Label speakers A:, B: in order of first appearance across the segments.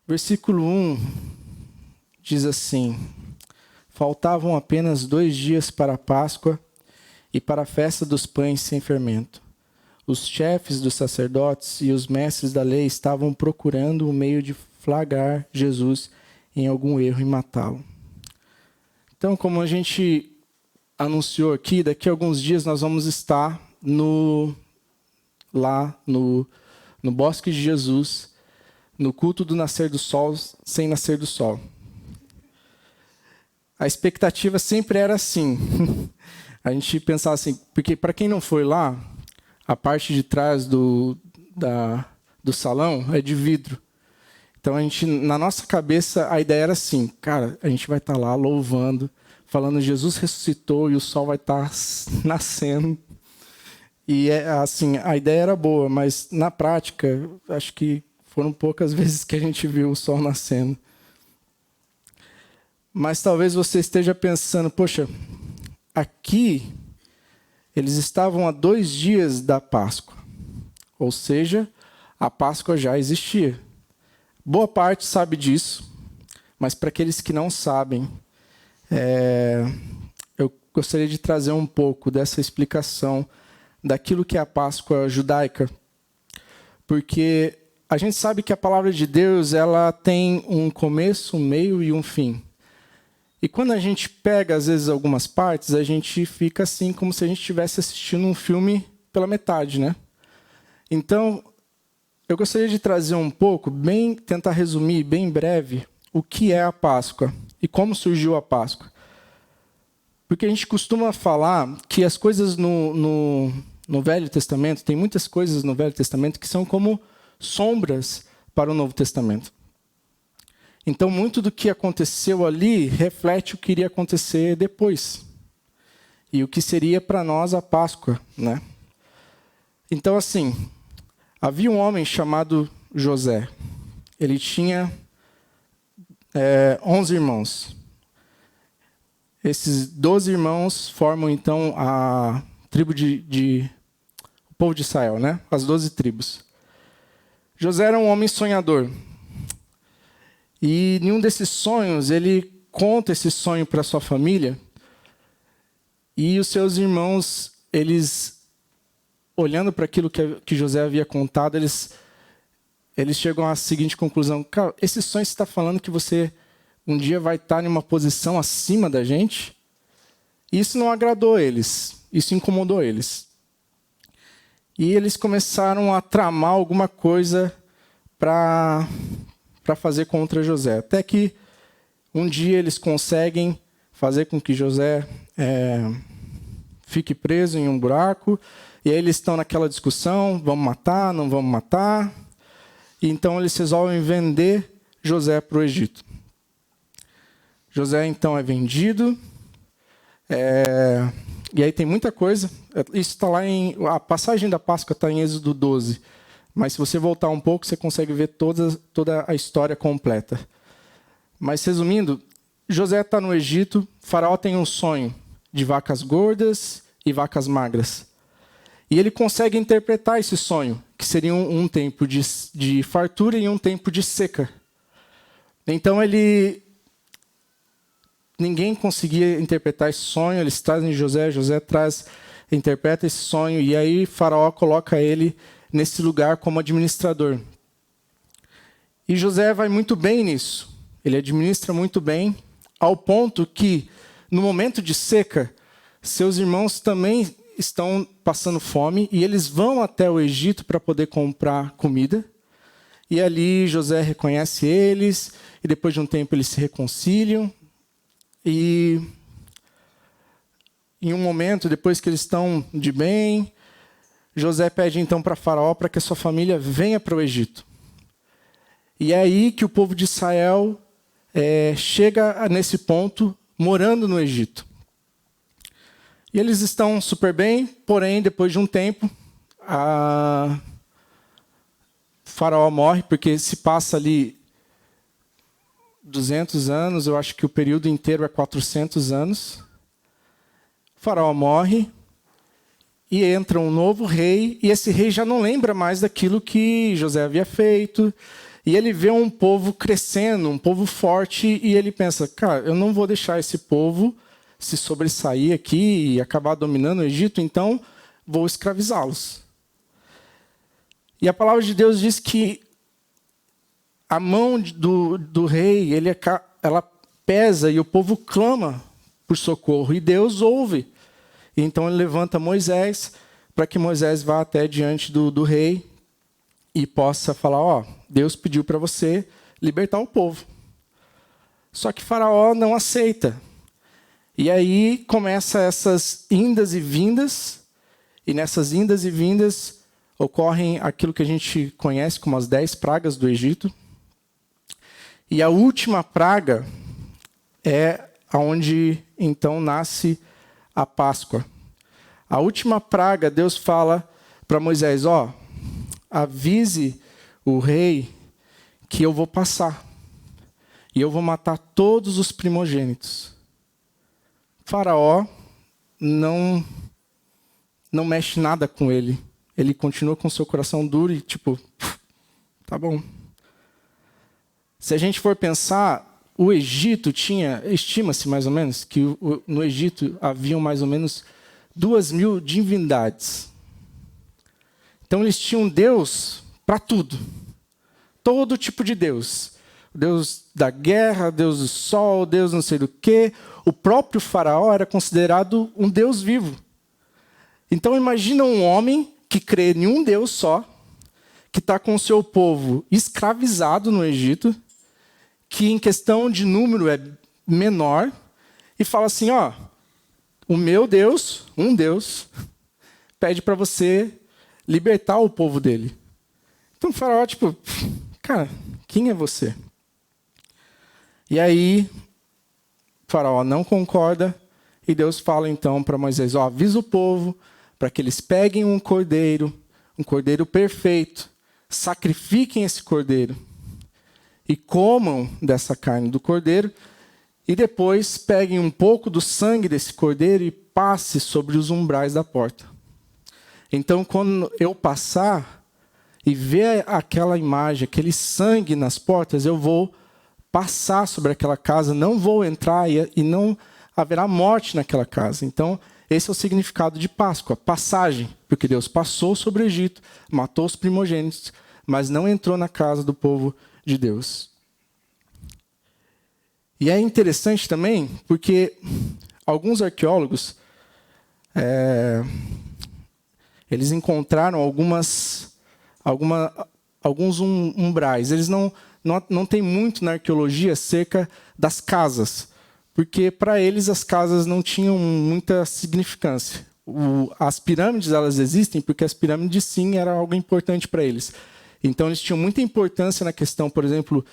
A: Versículo 1 diz assim: faltavam apenas 2 dias para a Páscoa e para a festa dos pães sem fermento. Os chefes dos sacerdotes e os mestres da lei estavam procurando o meio de flagrar Jesus em algum erro e matá-lo. Então, como a gente anunciou aqui, daqui a alguns dias nós vamos estar lá no Bosque de Jesus, no culto do nascer do sol, sem nascer do sol. A expectativa sempre era assim. A gente pensava assim, porque para quem não foi lá, a parte de trás do salão é de vidro. Então, na nossa cabeça, a ideia era assim, cara, a gente vai estar lá louvando, falando Jesus ressuscitou e o sol vai estar nascendo. E assim, a ideia era boa, mas na prática, acho que foram poucas vezes que a gente viu o sol nascendo. Mas talvez você esteja pensando, poxa, aqui eles estavam a 2 dias da Páscoa. Ou seja, a Páscoa já existia. Boa parte sabe disso, mas para aqueles que não sabem, eu gostaria de trazer um pouco dessa explicação daquilo que é a Páscoa judaica. Porque a gente sabe que a palavra de Deus ela tem um começo, um meio e um fim. E quando a gente pega, às vezes, algumas partes, a gente fica assim, como se a gente estivesse assistindo um filme pela metade, né? Então, eu gostaria de trazer um pouco, tentar resumir bem breve, o que é a Páscoa e como surgiu a Páscoa. Porque a gente costuma falar que as coisas no Velho Testamento, tem muitas coisas no Velho Testamento que são como sombras para o Novo Testamento. Então, muito do que aconteceu ali reflete o que iria acontecer depois. E o que seria para nós a Páscoa, né? Então, assim, havia um homem chamado José. Ele tinha 11 irmãos. Esses 12 irmãos formam, então, a tribo o povo de Israel, né? As 12 tribos. José era um homem sonhador. E em um desses sonhos, ele conta esse sonho para sua família. E os seus irmãos, eles, olhando para aquilo que José havia contado, eles chegam à seguinte conclusão: cara, esse sonho está falando que você um dia vai estar em uma posição acima da gente? Isso não agradou eles, isso incomodou eles. E eles começaram a tramar alguma coisa para fazer contra José. Até que um dia eles conseguem fazer com que José fique preso em um buraco. E aí eles estão naquela discussão, vamos matar, não vamos matar. E então eles resolvem vender José para o Egito. José então é vendido. E aí tem muita coisa. Isso está lá a passagem da Páscoa está em Êxodo 12. Mas se você voltar um pouco, você consegue ver toda a história completa. Mas resumindo, José está no Egito, Faraó tem um sonho de vacas gordas e vacas magras. E ele consegue interpretar esse sonho, que seria um tempo de fartura e um tempo de seca. Então ninguém conseguia interpretar esse sonho, eles trazem José interpreta esse sonho, e aí Faraó coloca ele nesse lugar como administrador. E José vai muito bem nisso. Ele administra muito bem, ao ponto que, no momento de seca, seus irmãos também estão passando fome, e eles vão até o Egito para poder comprar comida. E ali José reconhece eles, e depois de um tempo eles se reconciliam. E em um momento, depois que eles estão de bem, José pede então para Faraó para que a sua família venha para o Egito. E é aí que o povo de Israel chega nesse ponto, morando no Egito. E eles estão super bem, porém, depois de um tempo, Faraó morre, porque se passa ali 200 anos, eu acho que o período inteiro é 400 anos. Faraó morre. E entra um novo rei, e esse rei já não lembra mais daquilo que José havia feito. E ele vê um povo crescendo, um povo forte, e ele pensa, cara, eu não vou deixar esse povo se sobressair aqui e acabar dominando o Egito, então vou escravizá-los. E a palavra de Deus diz que a mão do rei, ela pesa e o povo clama por socorro. E Deus ouve. E então ele levanta Moisés para que Moisés vá até diante do rei e possa falar, ó, Deus pediu para você libertar o povo. Só que Faraó não aceita. E aí começa essas indas e vindas, e nessas indas e vindas ocorrem aquilo que a gente conhece como as 10 pragas do Egito. E a última praga é onde então nasce a Páscoa. A última praga, Deus fala para Moisés, ó, avise o rei que eu vou passar. E eu vou matar todos os primogênitos. Faraó não mexe nada com ele. Ele continua com seu coração duro e tipo, tá bom. Se a gente for pensar, o Egito estima-se mais ou menos, que no Egito haviam mais ou menos 2.000 divindades. Então eles tinham Deus para tudo. Todo tipo de Deus. Deus da guerra, Deus do sol, Deus não sei do quê. O próprio faraó era considerado um Deus vivo. Então imagina um homem que crê em um Deus só, que está com o seu povo escravizado no Egito, que em questão de número é menor, e fala assim, ó, o meu Deus, um Deus, pede para você libertar o povo dele. Então o faraó, tipo, cara, quem é você? E aí, o faraó não concorda, e Deus fala então para Moisés, ó, avisa o povo para que eles peguem um cordeiro perfeito, sacrifiquem esse cordeiro e comam dessa carne do cordeiro, e depois peguem um pouco do sangue desse cordeiro e passe sobre os umbrais da porta. Então, quando eu passar e ver aquela imagem, aquele sangue nas portas, eu vou passar sobre aquela casa, não vou entrar e não haverá morte naquela casa. Então, esse é o significado de Páscoa, passagem, porque Deus passou sobre o Egito, matou os primogênitos, mas não entrou na casa do povo de Deus. E é interessante também, porque alguns arqueólogos, eles encontraram alguns umbrais. Eles não têm muito na arqueologia acerca das casas, porque para eles as casas não tinham muita significância. As pirâmides, elas existem porque as pirâmides sim era algo importante para eles. Então eles tinham muita importância na questão, por exemplo,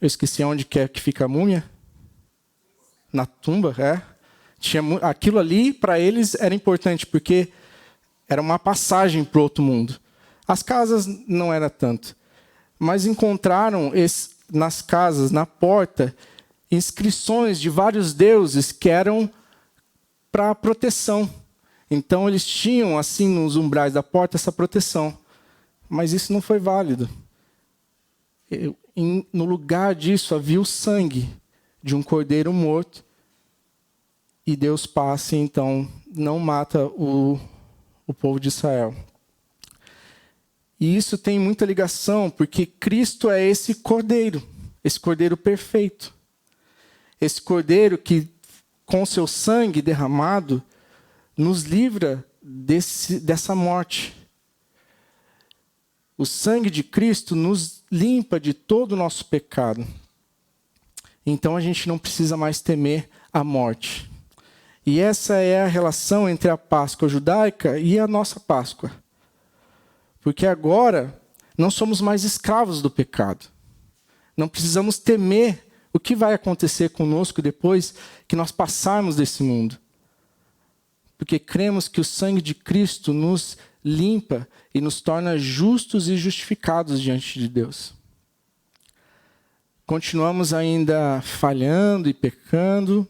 A: eu esqueci onde que fica a múmia. Na tumba, aquilo ali para eles era importante porque era uma passagem para o outro mundo. As casas não era tanto, mas encontraram nas casas, na porta, inscrições de vários deuses que eram para proteção. Então eles tinham assim nos umbrais da porta essa proteção, mas isso não foi válido. No lugar disso havia o sangue de um cordeiro morto, e Deus passa e então não mata o povo de Israel. E isso tem muita ligação, porque Cristo é esse cordeiro perfeito. Esse cordeiro que, com seu sangue derramado, nos livra dessa morte. O sangue de Cristo nos limpa de todo o nosso pecado. Então a gente não precisa mais temer a morte. E essa é a relação entre a Páscoa judaica e a nossa Páscoa. Porque agora não somos mais escravos do pecado. Não precisamos temer o que vai acontecer conosco depois que nós passarmos desse mundo. Porque cremos que o sangue de Cristo nos limpa e nos torna justos e justificados diante de Deus. Continuamos ainda falhando e pecando,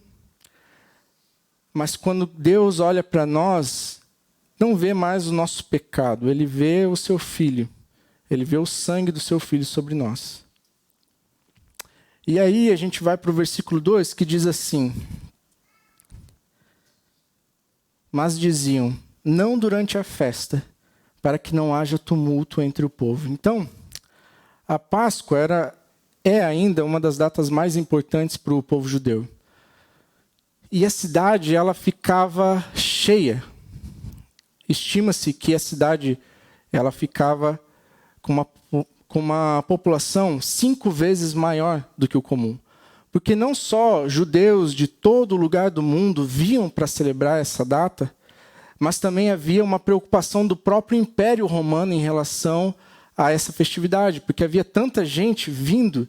A: mas quando Deus olha para nós, não vê mais o nosso pecado, Ele vê o seu Filho. Ele vê o sangue do seu Filho sobre nós. E aí a gente vai para o versículo 2, que diz assim: mas diziam, não durante a festa, para que não haja tumulto entre o povo. Então, a Páscoa é ainda uma das datas mais importantes para o povo judeu. E a cidade, ela ficava cheia. Estima-se que a cidade, ela ficava com uma população 5 vezes maior do que o comum. Porque não só judeus de todo lugar do mundo vinham para celebrar essa data, mas também havia uma preocupação do próprio Império Romano em relação a essa festividade, porque havia tanta gente vindo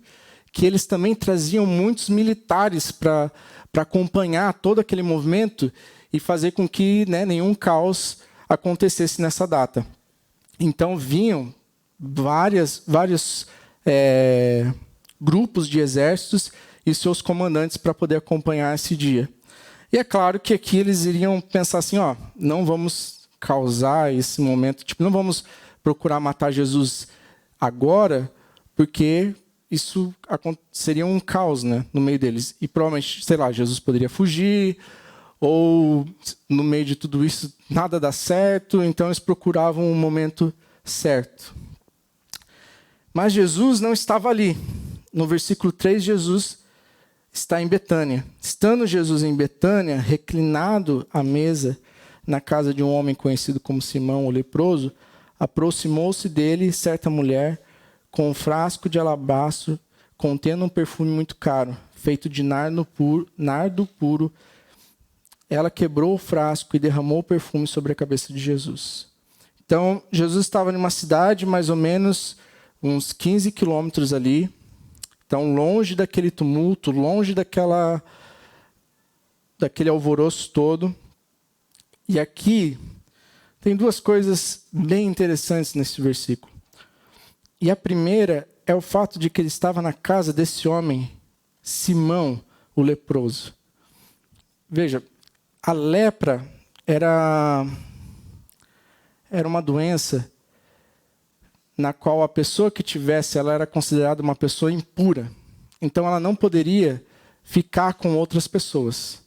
A: que eles também traziam muitos militares para acompanhar todo aquele movimento e fazer com que, né, nenhum caos acontecesse nessa data. Então vinham vários grupos de exércitos e seus comandantes para poder acompanhar esse dia. E é claro que aqui eles iriam pensar assim, não vamos causar esse momento, não vamos procurar matar Jesus agora, porque isso seria um caos, né, no meio deles. E provavelmente, Jesus poderia fugir, ou no meio de tudo isso nada dá certo, então eles procuravam um momento certo. Mas Jesus não estava ali. No versículo 3, Jesus está em Betânia. Estando Jesus em Betânia, reclinado à mesa na casa de um homem conhecido como Simão, o leproso, aproximou-se dele certa mulher com um frasco de alabastro contendo um perfume muito caro, feito de nardo puro. Ela quebrou o frasco e derramou o perfume sobre a cabeça de Jesus. Então, Jesus estava em uma cidade mais ou menos uns 15 quilômetros ali. Então, longe daquele tumulto, longe daquele alvoroço todo. E aqui tem 2 coisas bem interessantes nesse versículo. E a primeira é o fato de que ele estava na casa desse homem, Simão, o leproso. Veja, a lepra era uma doença na qual a pessoa que tivesse, ela era considerada uma pessoa impura. Então, ela não poderia ficar com outras pessoas.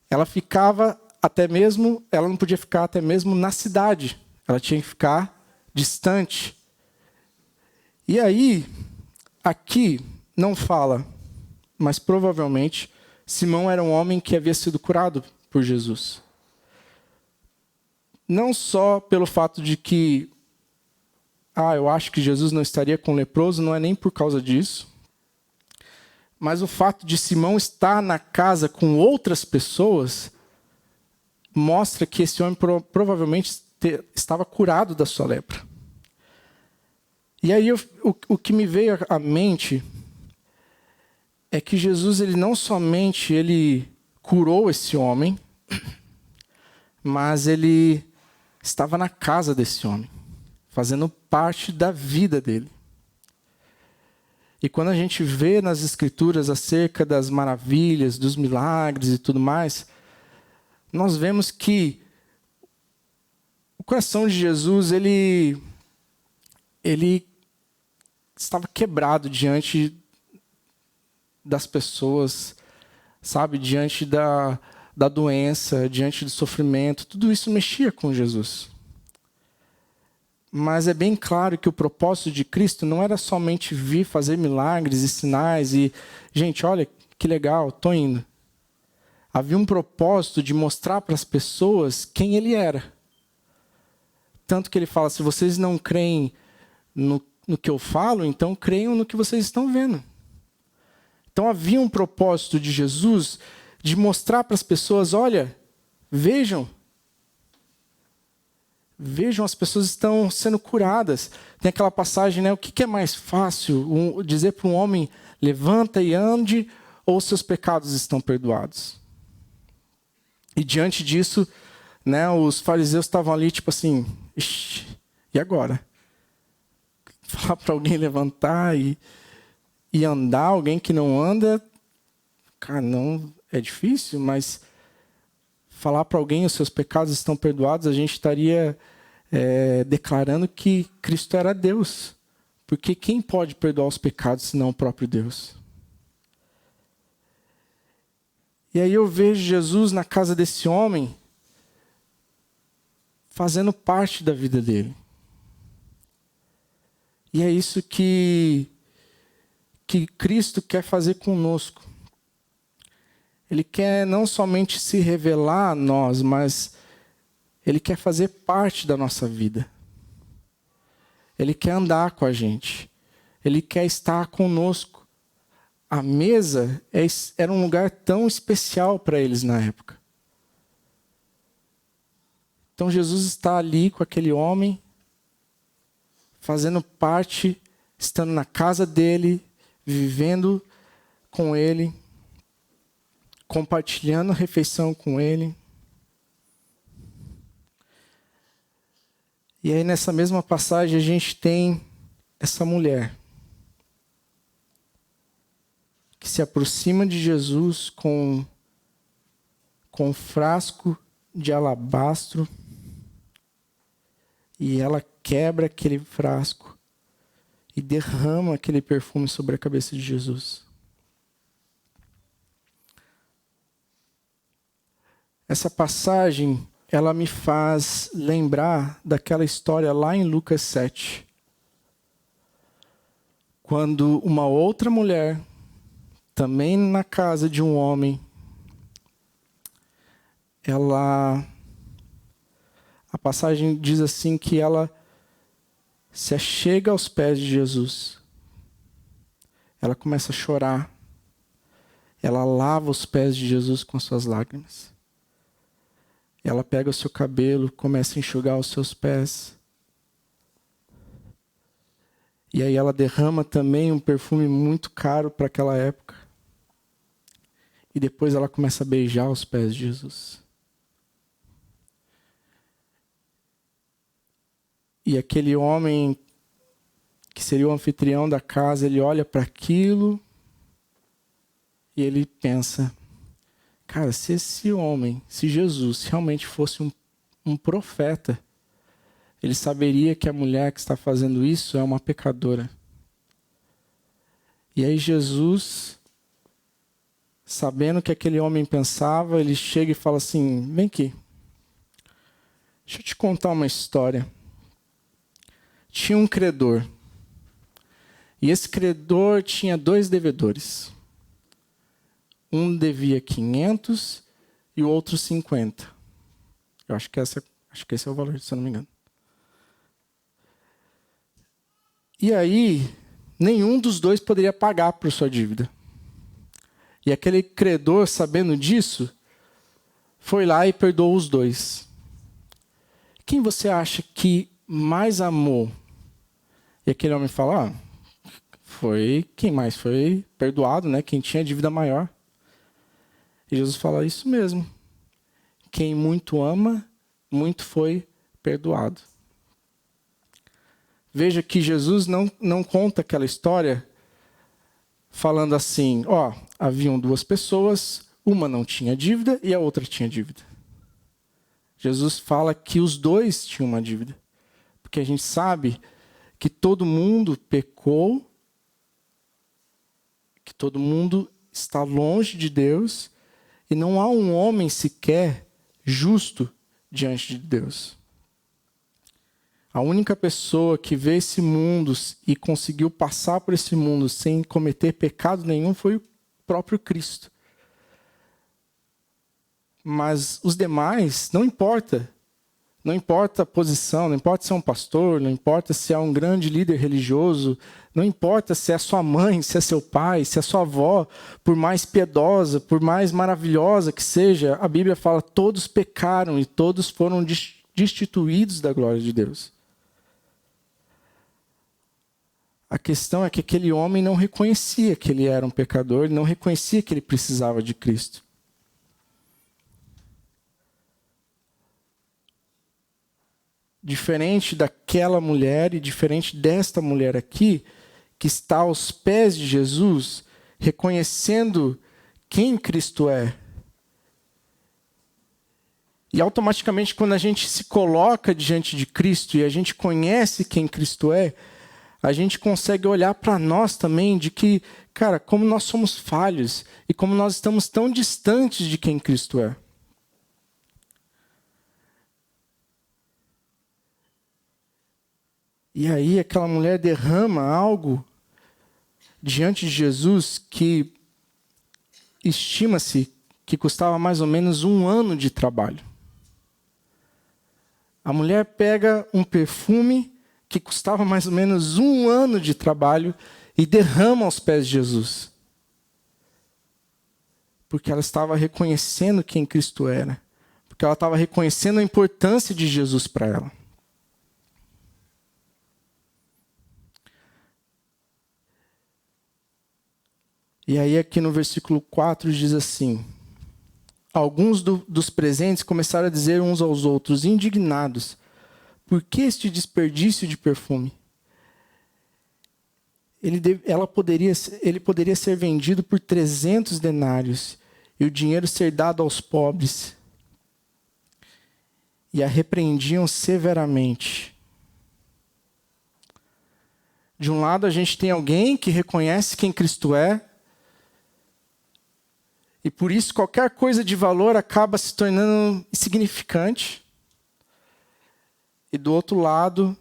A: Ela não podia ficar até mesmo na cidade. Ela tinha que ficar distante. E aí, aqui não fala, mas provavelmente Simão era um homem que havia sido curado por Jesus. Não só pelo fato de que eu acho que Jesus não estaria com o leproso, não é nem por causa disso. Mas o fato de Simão estar na casa com outras pessoas mostra que esse homem provavelmente estava curado da sua lepra. E aí o que me veio à mente é que Jesus, ele não somente curou esse homem, mas ele estava na casa desse homem, fazendo parte da vida dele. E quando a gente vê nas Escrituras acerca das maravilhas, dos milagres e tudo mais, nós vemos que o coração de Jesus, ele estava quebrado diante das pessoas, sabe? Diante da doença, diante do sofrimento. Tudo isso mexia com Jesus. Mas é bem claro que o propósito de Cristo não era somente vir fazer milagres e sinais e, gente, olha que legal, estou indo. Havia um propósito de mostrar para as pessoas quem ele era. Tanto que ele fala, se vocês não creem no que eu falo, então creiam no que vocês estão vendo. Então havia um propósito de Jesus de mostrar para as pessoas, olha, vejam, as pessoas estão sendo curadas. Tem aquela passagem, né? O que é mais fácil? Dizer para um homem, levanta e ande, ou seus pecados estão perdoados? E diante disso, né, os fariseus estavam ali, tipo assim, e agora? Falar para alguém levantar e andar, alguém que não anda, cara, não é difícil, mas falar para alguém os seus pecados estão perdoados, a gente estaria declarando que Cristo era Deus. Porque quem pode perdoar os pecados senão o próprio Deus? E aí eu vejo Jesus na casa desse homem, fazendo parte da vida dele. E é isso que Cristo quer fazer conosco. Ele quer não somente se revelar a nós, mas Ele quer fazer parte da nossa vida. Ele quer andar com a gente. Ele quer estar conosco. A mesa era um lugar tão especial para eles na época. Então Jesus está ali com aquele homem, fazendo parte, estando na casa dele, vivendo com ele, compartilhando a refeição com ele. E aí nessa mesma passagem a gente tem essa mulher que se aproxima de Jesus com um frasco de alabastro e ela quebra aquele frasco e derrama aquele perfume sobre a cabeça de Jesus. Essa passagem, ela me faz lembrar daquela história lá em Lucas 7. Quando uma outra mulher, também na casa de um homem, a passagem diz assim que ela se achega aos pés de Jesus. Ela começa a chorar. Ela lava os pés de Jesus com suas lágrimas. Ela pega o seu cabelo, começa a enxugar os seus pés. E aí ela derrama também um perfume muito caro para aquela época. E depois ela começa a beijar os pés de Jesus. E aquele homem, que seria o anfitrião da casa, ele olha para aquilo e ele pensa, cara, se esse homem, se Jesus realmente fosse um profeta, ele saberia que a mulher que está fazendo isso é uma pecadora. E aí Jesus, sabendo o que aquele homem pensava, ele chega e fala assim, vem aqui, deixa eu te contar uma história. Tinha um credor. E esse credor tinha 2 devedores. Um devia 500 e o outro 50. Eu acho que esse é o valor, se eu não me engano. E aí, nenhum dos 2 poderia pagar por sua dívida. E aquele credor, sabendo disso, foi lá e perdoou os 2. Quem você acha que mais amou? E aquele homem fala, foi quem mais foi perdoado, né? Quem tinha dívida maior. E Jesus fala isso mesmo. Quem muito ama, muito foi perdoado. Veja que Jesus não conta aquela história falando assim, haviam 2 pessoas, uma não tinha dívida e a outra tinha dívida. Jesus fala que os 2 tinham uma dívida. Porque a gente sabe que todo mundo pecou, que todo mundo está longe de Deus e não há um homem sequer justo diante de Deus. A única pessoa que vê esse mundo e conseguiu passar por esse mundo sem cometer pecado nenhum foi o próprio Cristo. Mas os demais, não importa. Não importa a posição, não importa se é um pastor, não importa se é um grande líder religioso, não importa se é sua mãe, se é seu pai, se é sua avó, por mais piedosa, por mais maravilhosa que seja, a Bíblia fala, todos pecaram e todos foram destituídos da glória de Deus. A questão é que aquele homem não reconhecia que ele era um pecador, ele não reconhecia que ele precisava de Cristo. Diferente daquela mulher e diferente desta mulher aqui, que está aos pés de Jesus, reconhecendo quem Cristo é. E automaticamente, quando a gente se coloca diante de Cristo e a gente conhece quem Cristo é, a gente consegue olhar para nós também de que, cara, como nós somos falhos e como nós estamos tão distantes de quem Cristo é. E aí aquela mulher derrama algo diante de Jesus que estima-se que custava mais ou menos 1 ano de trabalho. A mulher pega um perfume que custava mais ou menos 1 ano de trabalho e derrama aos pés de Jesus. Porque ela estava reconhecendo quem Cristo era. Porque ela estava reconhecendo a importância de Jesus para ela. E aí aqui no versículo 4 diz assim: alguns dos presentes começaram a dizer uns aos outros, indignados, por que este desperdício de perfume? Ele poderia ser vendido por 300 denários e o dinheiro ser dado aos pobres. E a repreendiam severamente. De um lado, a gente tem alguém que reconhece quem Cristo é, e por isso qualquer coisa de valor acaba se tornando insignificante. E do outro lado,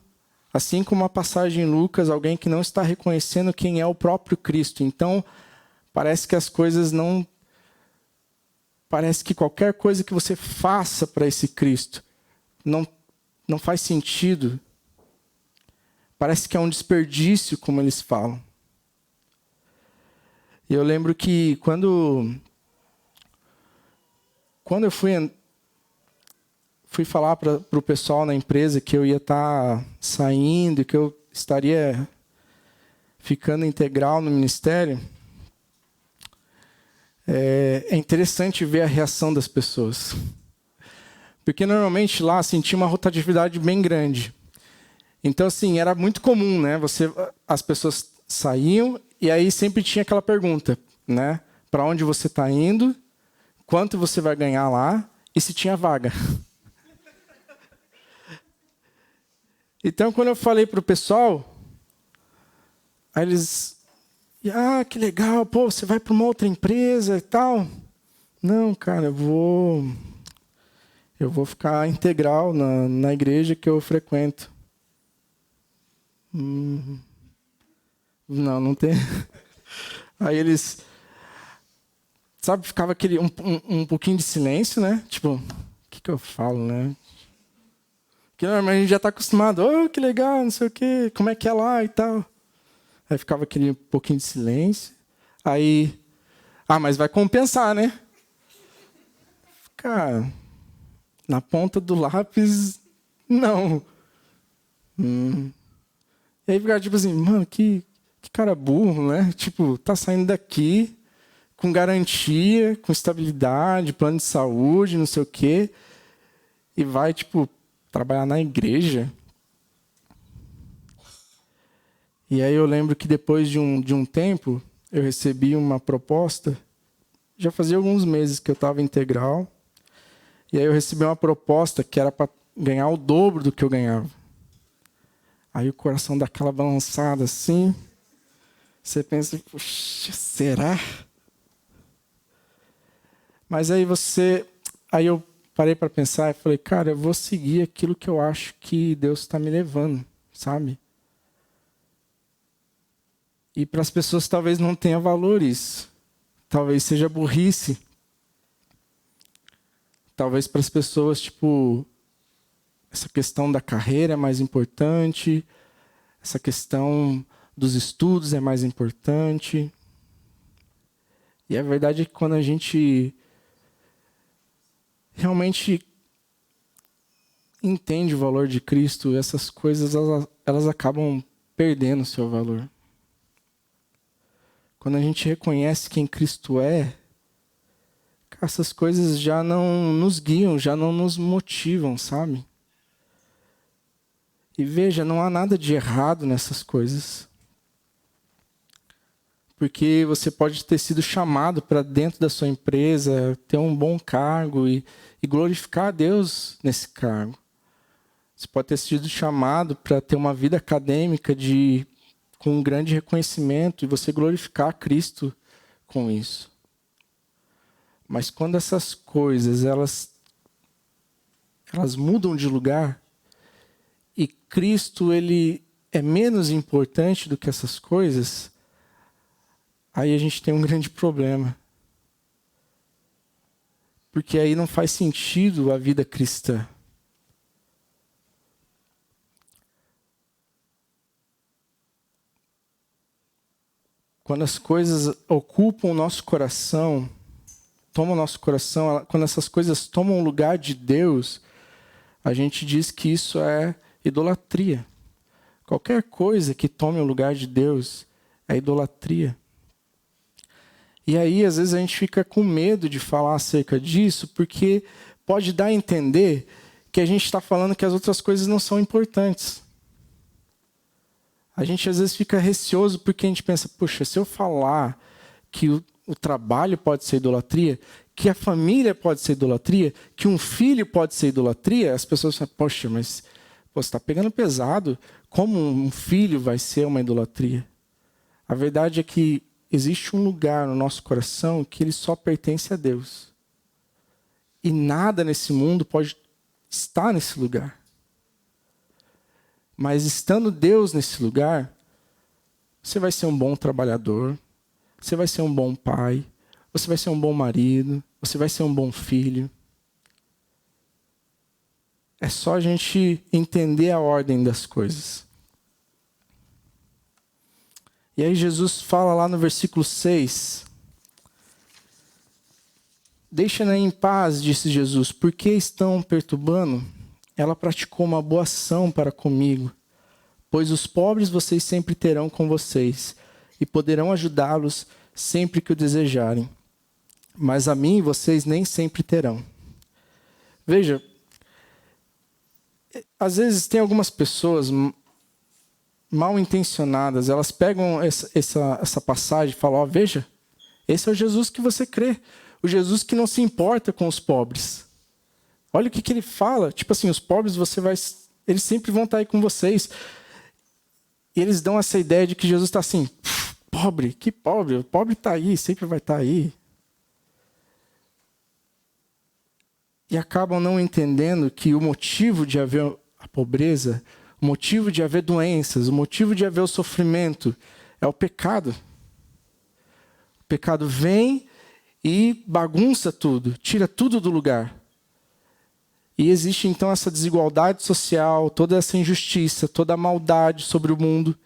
A: assim como a passagem em Lucas, alguém que não está reconhecendo quem é o próprio Cristo. Então, parece que as coisas não... Parece que qualquer coisa que você faça para esse Cristo não faz sentido. Parece que é um desperdício, como eles falam. E eu lembro que quando eu fui falar para o pessoal na empresa que eu ia estar saindo, que eu estaria ficando integral no ministério, é interessante ver a reação das pessoas. Porque normalmente lá tinha uma rotatividade bem grande. Então, assim, era muito comum, né? As pessoas saíam e aí sempre tinha aquela pergunta, né? Para onde você está indo? Quanto você vai ganhar lá? E se tinha vaga? Então, quando eu falei para o pessoal, aí eles... que legal, pô, você vai para uma outra empresa e tal? Não, cara, eu vou ficar integral na igreja que eu frequento. Não tem. Aí eles, sabe, ficava aquele um pouquinho de silêncio, né? Tipo, o que eu falo, né? Porque normalmente a gente já está acostumado. Oh, que legal, não sei o quê, como é que é lá e tal. Aí ficava aquele pouquinho de silêncio. Aí, mas vai compensar, né? Cara, na ponta do lápis, não. E aí ficava tipo assim, mano, que cara burro, né? Tipo, tá saindo daqui com garantia, com estabilidade, plano de saúde, não sei o quê, e vai, tipo, trabalhar na igreja. E aí eu lembro que depois de um tempo, eu recebi uma proposta, já fazia alguns meses que eu estava integral, e aí eu recebi uma proposta que era para ganhar o dobro do que eu ganhava. Aí o coração dá aquela balançada assim, você pensa, puxa, será? Mas aí eu parei para pensar e falei, cara, eu vou seguir aquilo que eu acho que Deus está me levando, sabe? E para as pessoas talvez não tenha valor isso. Talvez seja burrice. Talvez para as pessoas, tipo, essa questão da carreira é mais importante, essa questão dos estudos é mais importante. E a verdade é que quando a gente realmente entende o valor de Cristo, essas coisas elas acabam perdendo o seu valor. Quando a gente reconhece quem Cristo é, essas coisas já não nos guiam, já não nos motivam, sabe? E veja, não há nada de errado nessas coisas. porque você pode ter sido chamado para dentro da sua empresa, ter um bom cargo e glorificar a Deus nesse cargo. Você pode ter sido chamado para ter uma vida acadêmica com um grande reconhecimento e você glorificar a Cristo com isso. Mas quando essas coisas elas mudam de lugar e Cristo ele é menos importante do que essas coisas, aí a gente tem um grande problema. Porque aí não faz sentido a vida cristã. Quando as coisas ocupam o nosso coração, tomam o nosso coração, quando essas coisas tomam o lugar de Deus, a gente diz que isso é idolatria. Qualquer coisa que tome o lugar de Deus é idolatria. E aí, às vezes, a gente fica com medo de falar acerca disso, porque pode dar a entender que a gente está falando que as outras coisas não são importantes. A gente, às vezes, fica receoso porque a gente pensa, poxa, se eu falar que o trabalho pode ser idolatria, que a família pode ser idolatria, que um filho pode ser idolatria, as pessoas falam, poxa, mas você está pegando pesado. Como um filho vai ser uma idolatria? A verdade é que existe um lugar no nosso coração que ele só pertence a Deus. E nada nesse mundo pode estar nesse lugar. Mas estando Deus nesse lugar, você vai ser um bom trabalhador, você vai ser um bom pai, você vai ser um bom marido, você vai ser um bom filho. É só a gente entender a ordem das coisas. E aí Jesus fala lá no versículo 6. Deixa-na em paz, disse Jesus, por que estão perturbando? Ela praticou uma boa ação para comigo, pois os pobres vocês sempre terão com vocês, e poderão ajudá-los sempre que o desejarem. Mas a mim vocês nem sempre terão. Veja, às vezes tem algumas pessoas mal intencionadas, elas pegam essa passagem e falam, ó, veja, esse é o Jesus que você crê, o Jesus que não se importa com os pobres. Olha o que ele fala, tipo assim, os pobres eles sempre vão estar aí com vocês. E eles dão essa ideia de que Jesus está assim, pobre, que pobre, o pobre está aí, sempre vai estar aí. E acabam não entendendo que o motivo de haver a pobreza, o motivo de haver doenças, o motivo de haver o sofrimento é o pecado. O pecado vem e bagunça tudo, tira tudo do lugar. E existe então essa desigualdade social, toda essa injustiça, toda a maldade sobre o mundo.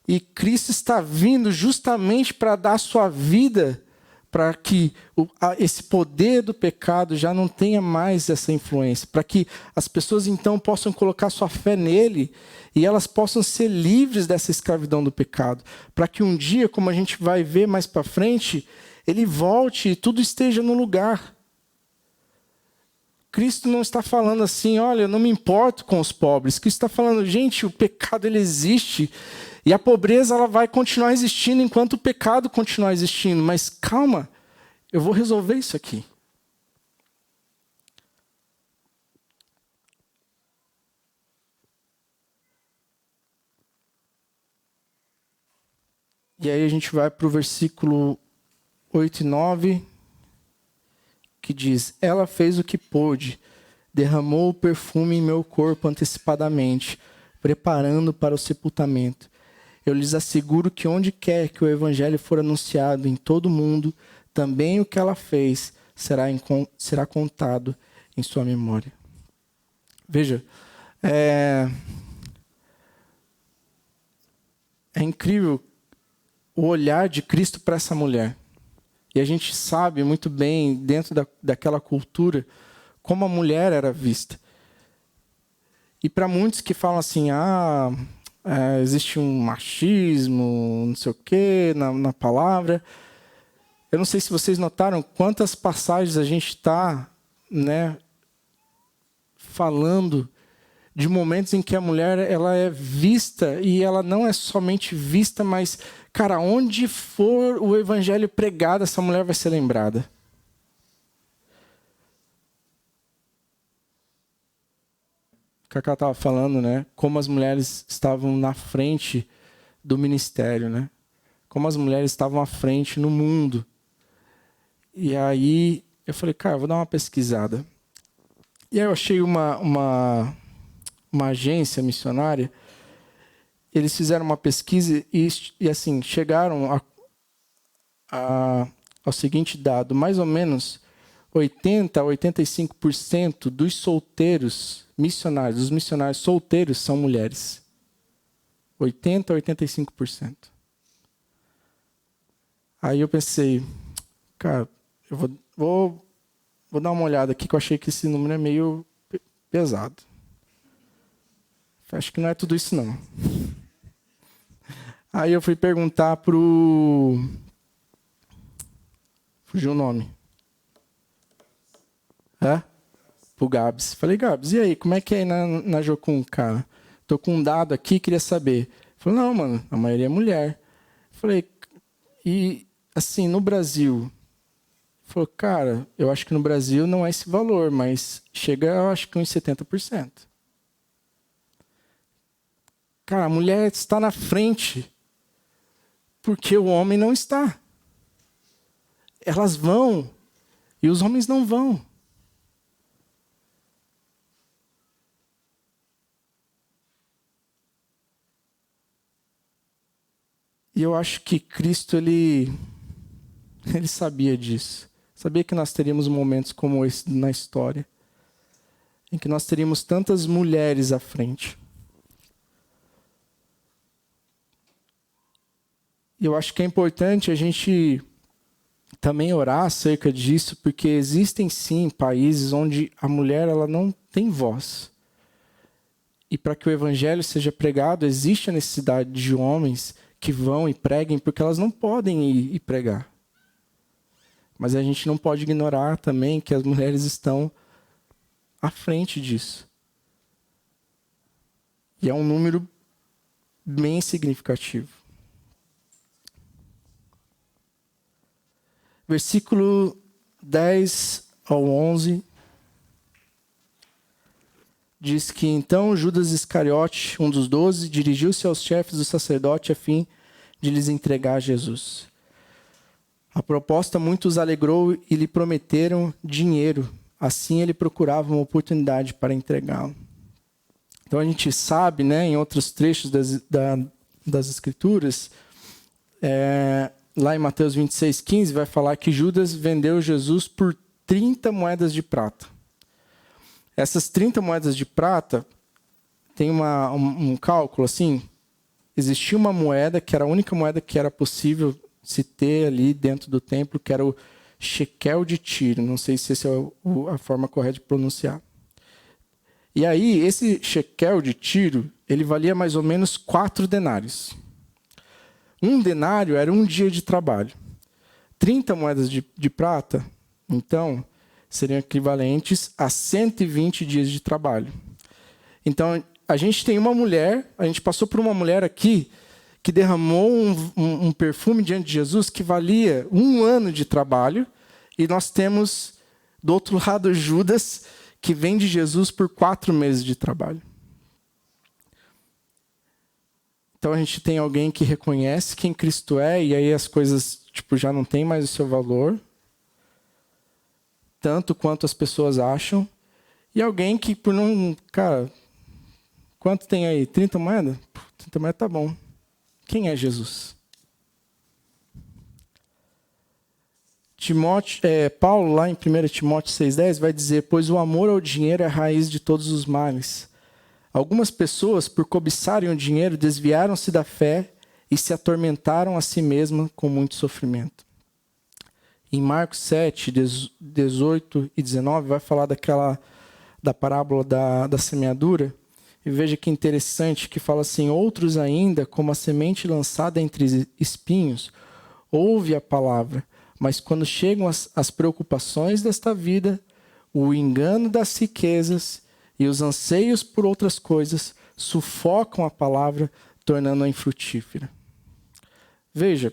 A: E Cristo está vindo justamente para dar a sua vida para que esse poder do pecado já não tenha mais essa influência, para que as pessoas então possam colocar sua fé nele e elas possam ser livres dessa escravidão do pecado, para que um dia, como a gente vai ver mais para frente, ele volte e tudo esteja no lugar. Cristo não está falando assim, olha, eu não me importo com os pobres. Cristo está falando, gente, o pecado ele existe e a pobreza ela vai continuar existindo enquanto o pecado continuar existindo. Mas calma, eu vou resolver isso aqui. E aí a gente vai para o versículo 8 e 9, que diz, ela fez o que pôde, derramou o perfume em meu corpo antecipadamente, preparando para o sepultamento. Eu lhes asseguro que onde quer que o evangelho for anunciado em todo o mundo, também o que ela fez será contado em sua memória. Veja, é incrível o olhar de Cristo para essa mulher. E a gente sabe muito bem, dentro daquela cultura, como a mulher era vista. E para muitos que falam assim, existe um machismo, não sei o quê, na palavra. Eu não sei se vocês notaram quantas passagens a gente está falando de momentos em que a mulher ela é vista, e ela não é somente vista, mas, cara, onde for o evangelho pregado, essa mulher vai ser lembrada. O Cacá estava falando, né? Como as mulheres estavam na frente do ministério, né? Como as mulheres estavam à frente no mundo. E aí eu falei, cara, vou dar uma pesquisada. E aí eu achei uma agência missionária. Eles fizeram uma pesquisa e assim, chegaram ao seguinte dado: mais ou menos 80 a 85% dos solteiros missionários, dos missionários solteiros são mulheres. 80 a 85%. Aí eu pensei, cara, eu vou dar uma olhada aqui, que eu achei que esse número é meio pesado. Acho que não é tudo isso, não. Aí eu fui perguntar fugiu o nome. Pro Gabs. Falei, Gabs, e aí, como é que é aí na Jocum, cara? Tô com um dado aqui, queria saber. Ele falou, não, mano, a maioria é mulher. Falei, e assim, no Brasil? Ele falou, cara, eu acho que no Brasil não é esse valor, mas chega, eu acho que uns 70%. Cara, a mulher está na frente porque o homem não está. Elas vão e os homens não vão. E eu acho que Cristo, ele sabia disso. Sabia que nós teríamos momentos como esse na história, em que nós teríamos tantas mulheres à frente. E eu acho que é importante a gente também orar acerca disso, porque existem sim países onde a mulher ela não tem voz. E para que o evangelho seja pregado, existe a necessidade de homens que vão e preguem, porque elas não podem ir e pregar. Mas a gente não pode ignorar também que as mulheres estão à frente disso. E é um número bem significativo. Versículo 10 ao 11 diz que então Judas Iscariote, um dos 12, dirigiu-se aos chefes do sacerdote a fim de lhes entregar Jesus. A proposta muito os alegrou e lhe prometeram dinheiro. Assim ele procurava uma oportunidade para entregá-lo. Então a gente sabe, né, em outros trechos das Escrituras, lá em Mateus 26:15, vai falar que Judas vendeu Jesus por 30 moedas de prata. Essas 30 moedas de prata, tem um cálculo assim, existia uma moeda que era a única moeda que era possível se ter ali dentro do templo, que era o shekel de Tiro. Não sei se essa é a forma correta de pronunciar. E aí, esse shekel de Tiro, ele valia mais ou menos 4 denários. Um denário era um dia de trabalho. 30 moedas de prata, então, seriam equivalentes a 120 dias de trabalho. Então, a gente tem uma mulher, a gente passou por uma mulher aqui que derramou um perfume diante de Jesus que valia 1 ano de trabalho, e nós temos, do outro lado, Judas, que vende Jesus por 4 meses de trabalho. Então a gente tem alguém que reconhece quem Cristo é, e aí as coisas já não têm mais o seu valor, tanto quanto as pessoas acham. E alguém que por não... Cara, quanto tem aí? 30 moedas? 30 moedas tá bom. Quem é Jesus? Paulo, lá em 1 Timóteo 6,10, vai dizer: pois o amor ao dinheiro é a raiz de todos os males. Algumas pessoas, por cobiçarem o dinheiro, desviaram-se da fé e se atormentaram a si mesmas com muito sofrimento. Em Marcos 7, 18 e 19, vai falar da parábola da semeadura. E veja que interessante, que fala assim: outros ainda, como a semente lançada entre espinhos, ouve a palavra, mas quando chegam as preocupações desta vida, o engano das riquezas e os anseios por outras coisas sufocam a palavra, tornando-a infrutífera. Veja,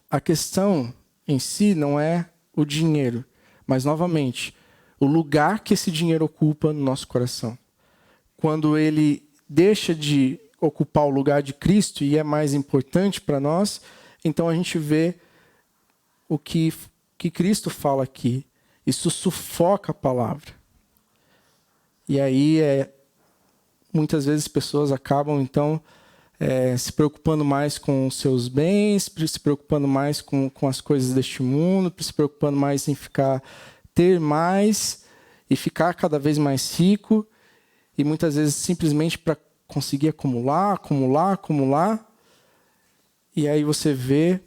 A: a questão em si não é o dinheiro, mas, novamente, o lugar que esse dinheiro ocupa no nosso coração. Quando ele deixa de ocupar o lugar de Cristo e é mais importante para nós, então a gente vê o que Cristo fala aqui. Isso sufoca a palavra. E aí, muitas vezes, pessoas acabam, então, se preocupando mais com os seus bens, se preocupando mais com as coisas deste mundo, se preocupando mais em ter mais e ficar cada vez mais rico, e muitas vezes simplesmente para conseguir acumular. E aí você vê,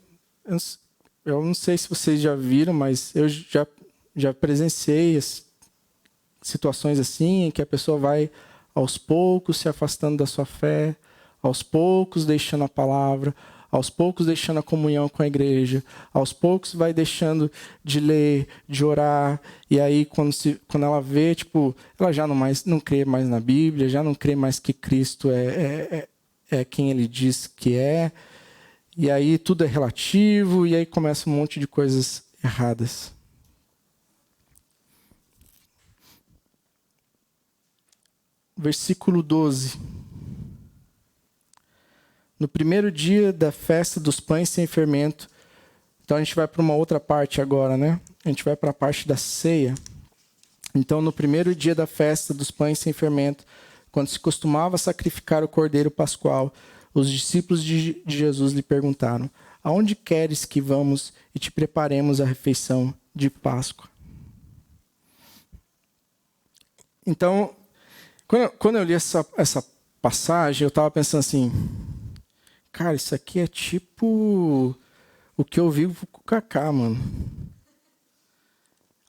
A: eu não sei se vocês já viram, mas eu já presenciei situações assim, em que a pessoa vai aos poucos se afastando da sua fé, aos poucos deixando a palavra, aos poucos deixando a comunhão com a igreja, aos poucos vai deixando de ler, de orar, e aí quando ela vê, ela já não crê mais na Bíblia, já não crê mais que Cristo é quem ele diz que é, e aí tudo é relativo, e aí começa um monte de coisas erradas. Versículo 12. No primeiro dia da festa dos pães sem fermento, então a gente vai para uma outra parte agora, né? A gente vai para a parte da ceia. Então, no primeiro dia da festa dos pães sem fermento, quando se costumava sacrificar o cordeiro pascual, os discípulos de Jesus lhe perguntaram: aonde queres que vamos e te preparemos a refeição de Páscoa? Então, quando eu li essa passagem, eu estava pensando assim, cara, isso aqui é tipo o que eu vivo com o Kaká, mano.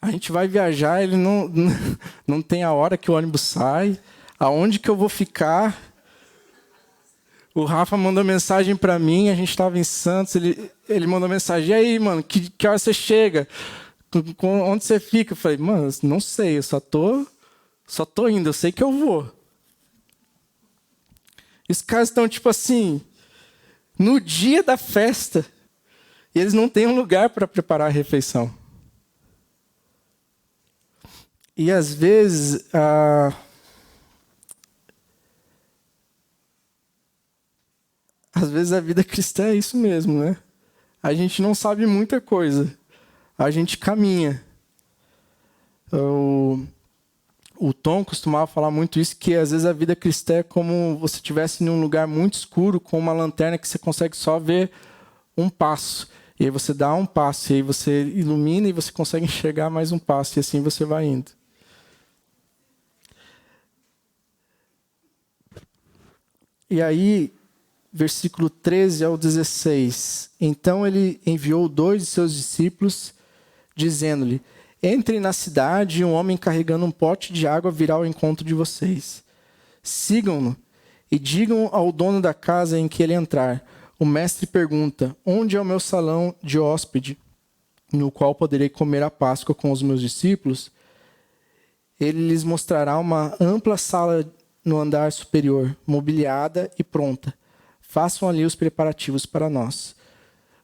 A: A gente vai viajar, ele não tem a hora que o ônibus sai, aonde que eu vou ficar. O Rafa mandou mensagem para mim, a gente estava em Santos, ele mandou mensagem: e aí, mano, que hora você chega? Onde você fica? Eu falei: mano, não sei, eu só tô indo, eu sei que eu vou. E os caras estão tipo assim, no dia da festa, e eles não têm um lugar para preparar a refeição. E às vezes, a vida cristã é isso mesmo, né? A gente não sabe muita coisa, a gente caminha. O Tom costumava falar muito isso, que às vezes a vida cristã é como você estivesse em um lugar muito escuro, com uma lanterna que você consegue só ver um passo. E aí você dá um passo, e aí você ilumina e você consegue enxergar mais um passo, e assim você vai indo. E aí, versículo 13 ao 16. Então ele enviou 2 de seus discípulos, dizendo-lhe: entrem na cidade e um homem carregando um pote de água virá ao encontro de vocês. Sigam-no e digam ao dono da casa em que ele entrar: o mestre pergunta, onde é o meu salão de hóspede, no qual poderei comer a Páscoa com os meus discípulos? Ele lhes mostrará uma ampla sala no andar superior, mobiliada e pronta. Façam ali os preparativos para nós.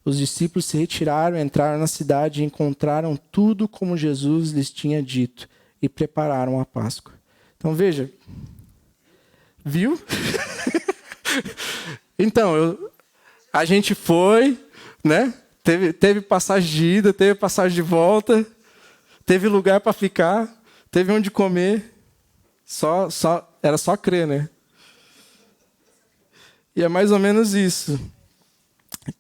A: Os discípulos se retiraram, entraram na cidade e encontraram tudo como Jesus lhes tinha dito e prepararam a Páscoa. Então veja, viu? Então, a gente foi, né? Teve passagem de ida, teve passagem de volta, teve lugar para ficar, teve onde comer. Era só crer, né? E é mais ou menos isso.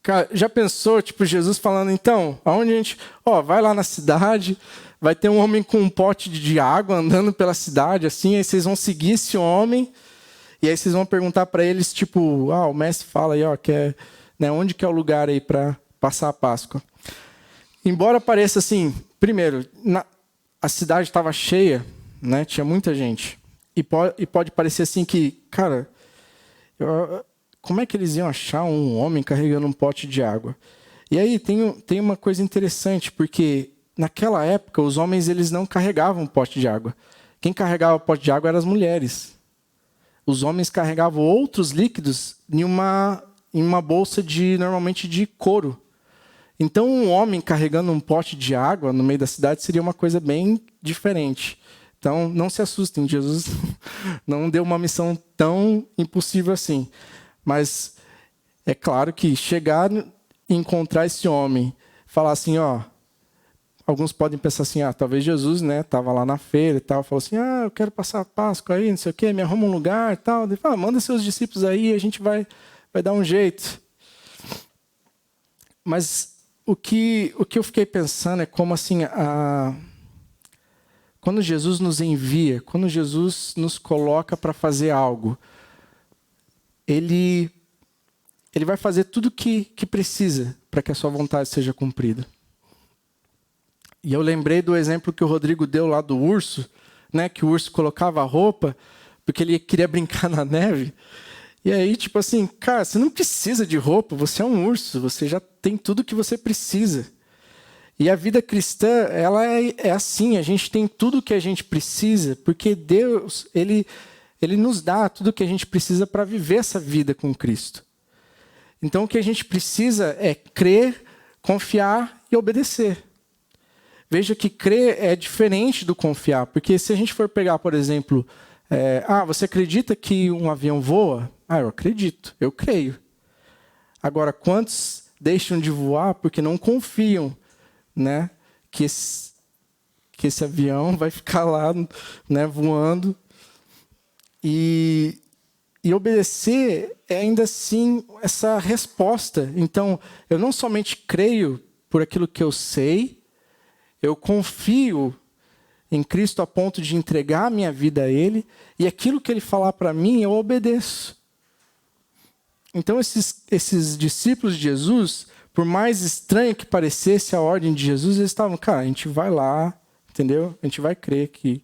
A: Cara, já pensou, Jesus falando, então, aonde a gente... vai lá na cidade, vai ter um homem com um pote de água andando pela cidade, assim, aí vocês vão seguir esse homem, e aí vocês vão perguntar para eles, o mestre fala aí, onde que é o lugar aí para passar a Páscoa? Embora pareça assim, primeiro, a cidade estava cheia, né? Tinha muita gente, e pode parecer assim que, cara... como é que eles iam achar um homem carregando um pote de água? E aí tem uma coisa interessante, porque naquela época os homens eles não carregavam um pote de água. Quem carregava o pote de água eram as mulheres. Os homens carregavam outros líquidos em uma bolsa normalmente de couro. Então, um homem carregando um pote de água no meio da cidade seria uma coisa bem diferente. Então, não se assustem, Jesus não deu uma missão tão impossível assim. Mas é claro que chegar e encontrar esse homem, falar assim, alguns podem pensar assim, talvez Jesus, né, estava lá na feira e tal, falou assim, eu quero passar a Páscoa aí, não sei o quê, me arruma um lugar e tal. Ele fala, manda seus discípulos aí, a gente vai dar um jeito. Mas o que eu fiquei pensando é como assim, quando Jesus nos envia, quando Jesus nos coloca para fazer algo, Ele vai fazer tudo o que precisa para que a sua vontade seja cumprida. E eu lembrei do exemplo que o Rodrigo deu lá do urso, né, que o urso colocava a roupa porque ele queria brincar na neve. E aí, tipo assim, cara, você não precisa de roupa, você é um urso, você já tem tudo o que você precisa. E a vida cristã, ela é assim, a gente tem tudo o que a gente precisa, porque Deus, Ele nos dá tudo o que a gente precisa para viver essa vida com Cristo. Então, o que a gente precisa é crer, confiar e obedecer. Veja que crer é diferente do confiar, porque se a gente for pegar, por exemplo, você acredita que um avião voa? Eu acredito, eu creio. Agora, quantos deixam de voar porque não confiam, né, que esse avião vai ficar lá, né, voando? E obedecer é ainda assim essa resposta. Então, eu não somente creio por aquilo que eu sei, eu confio em Cristo a ponto de entregar a minha vida a Ele, e aquilo que Ele falar para mim, eu obedeço. Então, esses discípulos de Jesus, por mais estranho que parecesse a ordem de Jesus, eles estavam, cara, a gente vai lá, entendeu? A gente vai crer que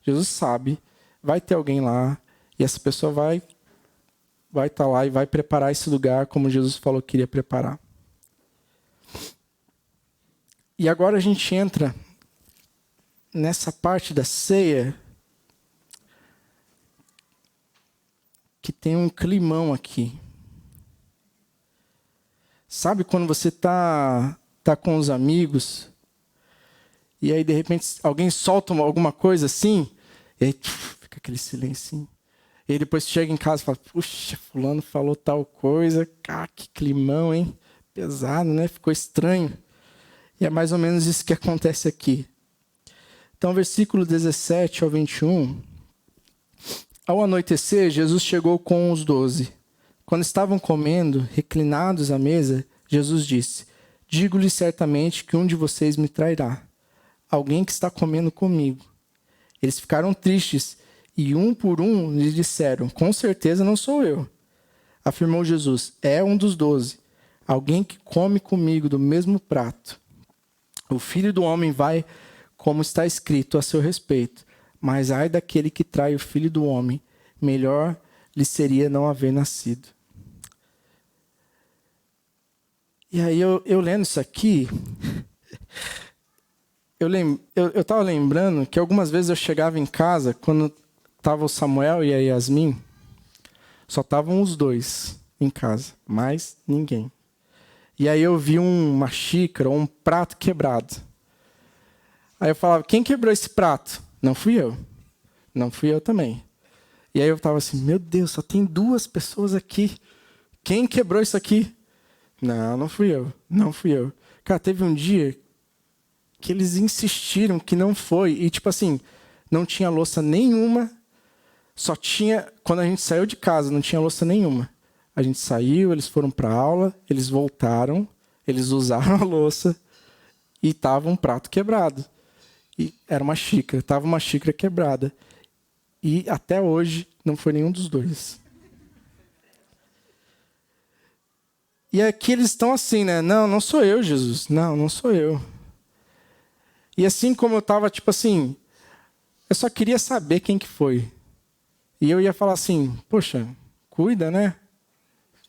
A: Jesus sabe, vai ter alguém lá, e essa pessoa vai estar lá e vai preparar esse lugar como Jesus falou que iria preparar. E agora a gente entra nessa parte da ceia que tem um climão aqui. Sabe quando você tá com os amigos e aí de repente alguém solta alguma coisa assim e aí fica aquele silêncio. E aí depois chega em casa e fala, puxa, fulano falou tal coisa, cara, que climão, hein? Pesado, né? Ficou estranho. E é mais ou menos isso que acontece aqui. Então, versículo 17 ao 21. Ao anoitecer, Jesus chegou com os 12. Quando estavam comendo, reclinados à mesa, Jesus disse, digo-lhe certamente que um de vocês me trairá. Alguém que está comendo comigo. Eles ficaram tristes e um por um lhe disseram, com certeza não sou eu. Afirmou Jesus, é um dos 12. Alguém que come comigo do mesmo prato. O Filho do Homem vai, como está escrito a seu respeito, mas ai daquele que trai o Filho do Homem, melhor lhe seria não haver nascido. E aí eu lendo isso aqui, eu estava lembrando que algumas vezes eu chegava em casa, quando estava o Samuel e a Yasmin, só estavam os dois em casa, mais ninguém. E aí eu vi uma xícara ou um prato quebrado. Aí eu falava, quem quebrou esse prato? Não fui eu. Não fui eu também. E aí eu estava assim, meu Deus, só tem 2 pessoas aqui. Quem quebrou isso aqui? Não fui eu. Não fui eu. Cara, teve um dia que eles insistiram que não foi. E tipo assim, não tinha louça nenhuma. Só tinha, quando a gente saiu de casa, não tinha louça nenhuma. A gente saiu, eles foram para a aula, eles voltaram, eles usaram a louça e estava um prato quebrado. E era uma xícara, estava uma xícara quebrada. E até hoje não foi nenhum dos 2. E aqui eles estão assim, né? Não sou eu, Jesus. Não sou eu. E assim como eu estava, tipo assim, eu só queria saber quem que foi. E eu ia falar assim, poxa, cuida, né?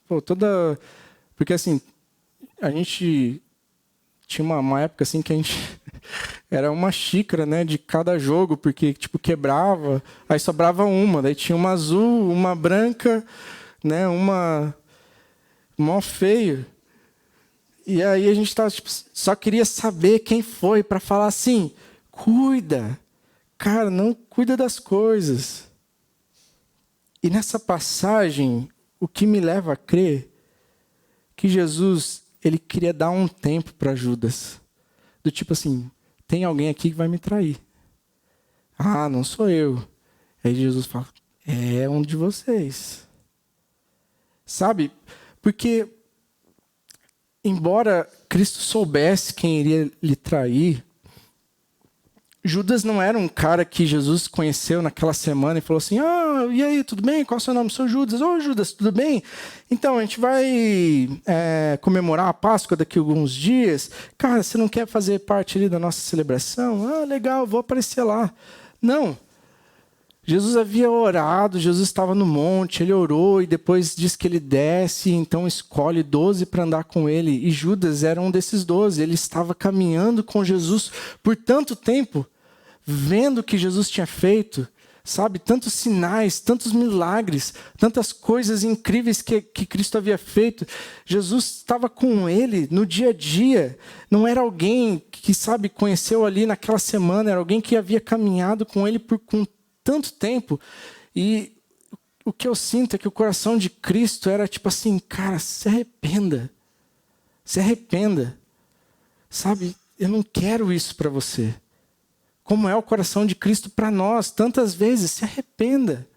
A: Pô, porque assim, a gente tinha uma época assim que a gente era uma xícara, né, de cada jogo, porque tipo quebrava, aí sobrava uma, daí tinha uma azul, uma branca, né, uma mó feio. E aí a gente tava, tipo, só queria saber quem foi para falar assim: cuida, cara, não cuida das coisas. E nessa passagem, o que me leva a crer que Jesus, ele queria dar um tempo para Judas. Do tipo assim, tem alguém aqui que vai me trair. Ah, não sou eu. Aí Jesus fala, é um de vocês. Sabe? Porque, embora Cristo soubesse quem iria lhe trair, Judas não era um cara que Jesus conheceu naquela semana e falou assim: ah, e aí, tudo bem? Qual é o seu nome? Sou Judas. Ô, Judas, tudo bem? Então, a gente vai comemorar a Páscoa daqui a alguns dias. Cara, você não quer fazer parte ali da nossa celebração? Ah, legal, vou aparecer lá. Não. Jesus havia orado, Jesus estava no monte, ele orou e depois diz que ele desce, então escolhe 12 para andar com ele. E Judas era um desses 12. Ele estava caminhando com Jesus por tanto tempo, vendo o que Jesus tinha feito, sabe? Tantos sinais, tantos milagres, tantas coisas incríveis que Cristo havia feito. Jesus estava com ele no dia a dia. Não era alguém que, sabe, conheceu ali naquela semana, era alguém que havia caminhado com ele com tanto tempo. E o que eu sinto é que o coração de Cristo era tipo assim: cara, se arrependa. Se arrependa. Sabe, eu não quero isso para você. Como é o coração de Cristo para nós, tantas vezes, se arrependa.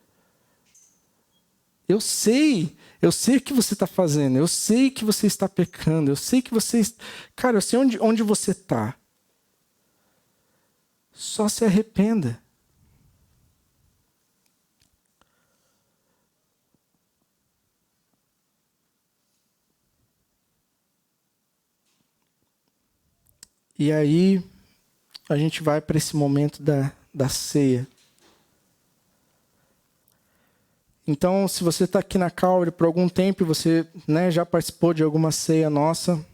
A: Eu sei o que você está fazendo, eu sei que você está pecando, eu sei que você... Cara, eu sei onde você está. Só se arrependa. E aí, a gente vai para esse momento da ceia. Então, se você está aqui na Calvary por algum tempo e você, né, já participou de alguma ceia nossa,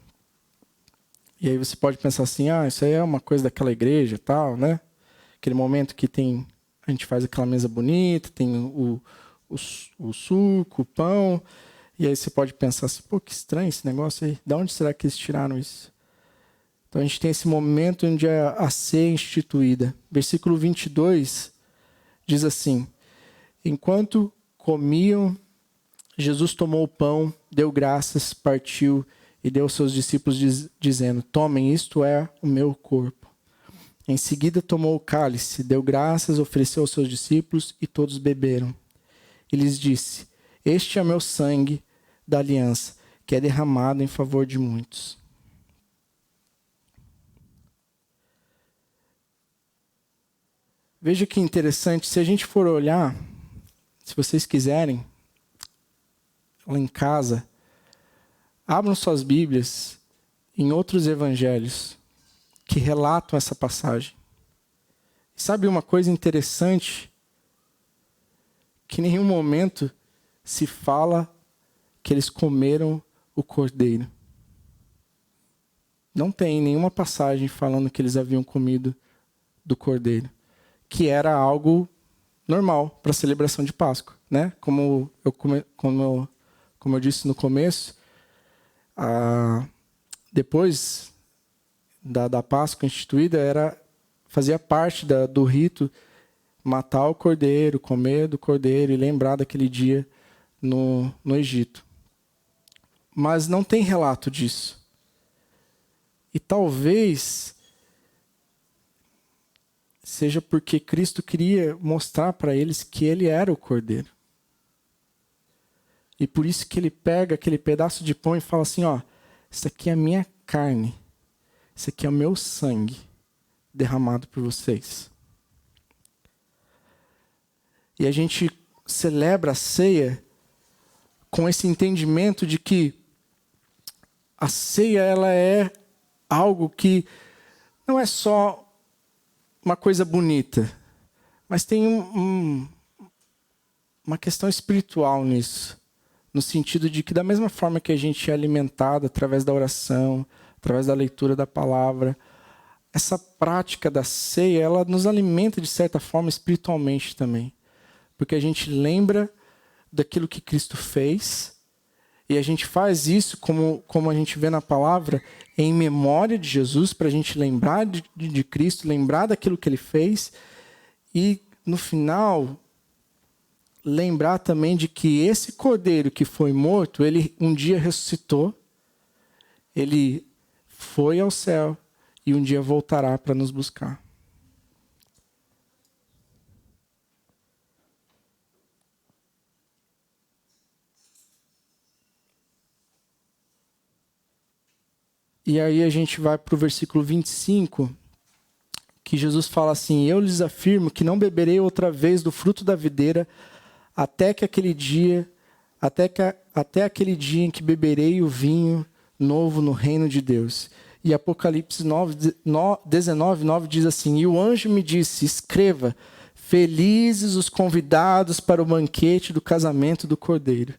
A: e aí você pode pensar assim: ah, isso aí é uma coisa daquela igreja e tal, né? Aquele momento que a gente faz aquela mesa bonita, tem o suco, o pão, e aí você pode pensar assim: pô, que estranho esse negócio aí, de onde será que eles tiraram isso? Então a gente tem esse momento onde a ceia é instituída. Versículo 22 diz assim: enquanto comiam, Jesus tomou o pão, deu graças, partiu e deu aos seus discípulos dizendo: tomem, isto é o meu corpo. Em seguida tomou o cálice, deu graças, ofereceu aos seus discípulos e todos beberam. E lhes disse: este é meu sangue da aliança, que é derramado em favor de muitos. Veja que interessante, se a gente for olhar, se vocês quiserem, lá em casa, abram suas Bíblias em outros evangelhos que relatam essa passagem. E sabe uma coisa interessante? Que em nenhum momento se fala que eles comeram o cordeiro. Não tem nenhuma passagem falando que eles haviam comido do cordeiro, que era algo normal para a celebração de Páscoa, né? Como eu disse no começo, depois da Páscoa instituída, fazia parte do rito matar o cordeiro, comer do cordeiro e lembrar daquele dia no Egito. Mas não tem relato disso. E talvez seja porque Cristo queria mostrar para eles que ele era o cordeiro. E por isso que ele pega aquele pedaço de pão e fala assim: ó, isso aqui é a minha carne, isso aqui é o meu sangue derramado por vocês. E a gente celebra a ceia com esse entendimento de que a ceia ela é algo que não é só uma coisa bonita, mas tem uma questão espiritual nisso, no sentido de que da mesma forma que a gente é alimentado através da oração, através da leitura da palavra, essa prática da ceia, ela nos alimenta de certa forma espiritualmente também. Porque a gente lembra daquilo que Cristo fez, e a gente faz isso, como a gente vê na palavra, em memória de Jesus, para a gente lembrar de Cristo, lembrar daquilo que Ele fez, e no final, lembrar também de que esse cordeiro que foi morto, ele um dia ressuscitou, ele foi ao céu, e um dia voltará para nos buscar. E aí a gente vai para o versículo 25, que Jesus fala assim: eu lhes afirmo que não beberei outra vez do fruto da videira até aquele dia em que beberei o vinho novo no reino de Deus. E Apocalipse 19:9 diz assim: e o anjo me disse, escreva, felizes os convidados para o banquete do casamento do Cordeiro.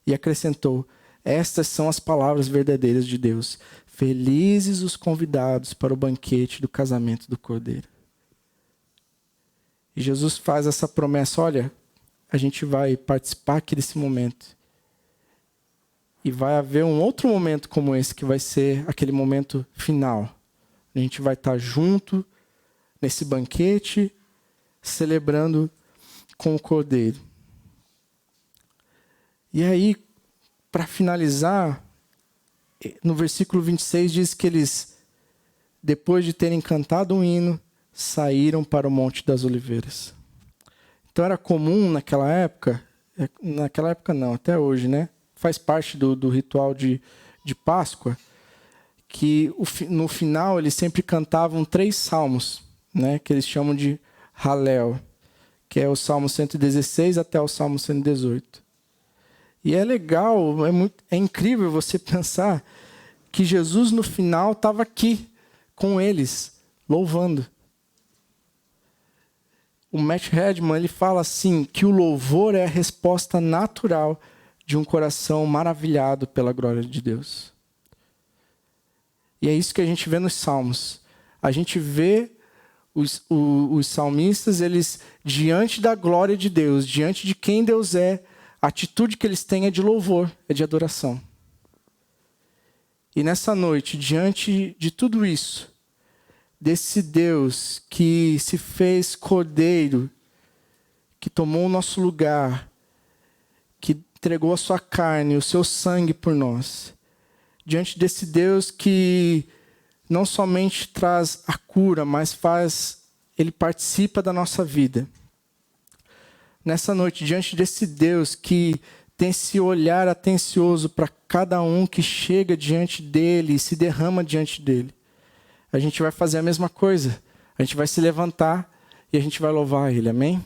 A: E acrescentou, estas são as palavras verdadeiras de Deus. Felizes os convidados para o banquete do casamento do Cordeiro. E Jesus faz essa promessa, olha, a gente vai participar aqui desse momento. E vai haver um outro momento como esse, que vai ser aquele momento final. A gente vai estar junto nesse banquete, celebrando com o Cordeiro. E aí, para finalizar, no versículo 26 diz que eles, depois de terem cantado um hino, saíram para o Monte das Oliveiras. Então era comum naquela época não, até hoje, né? Faz parte do ritual de Páscoa, que no final eles sempre cantavam 3 salmos, né? Que eles chamam de Halel, que é o Salmo 116 até o Salmo 118. E é legal, é incrível você pensar que Jesus no final estava aqui com eles, louvando. O Matt Redman, ele fala assim, que o louvor é a resposta natural de um coração maravilhado pela glória de Deus. E é isso que a gente vê nos Salmos. A gente vê os salmistas, eles, diante da glória de Deus, diante de quem Deus é, a atitude que eles têm é de louvor, é de adoração. E nessa noite, diante de tudo isso, desse Deus que se fez cordeiro, que tomou o nosso lugar, que entregou a sua carne, o seu sangue por nós, diante desse Deus que não somente traz a cura, mas ele participa da nossa vida. Nessa noite, diante desse Deus que tem esse olhar atencioso para cada um que chega diante dele e se derrama diante dele, a gente vai fazer a mesma coisa. A gente vai se levantar e a gente vai louvar ele, amém?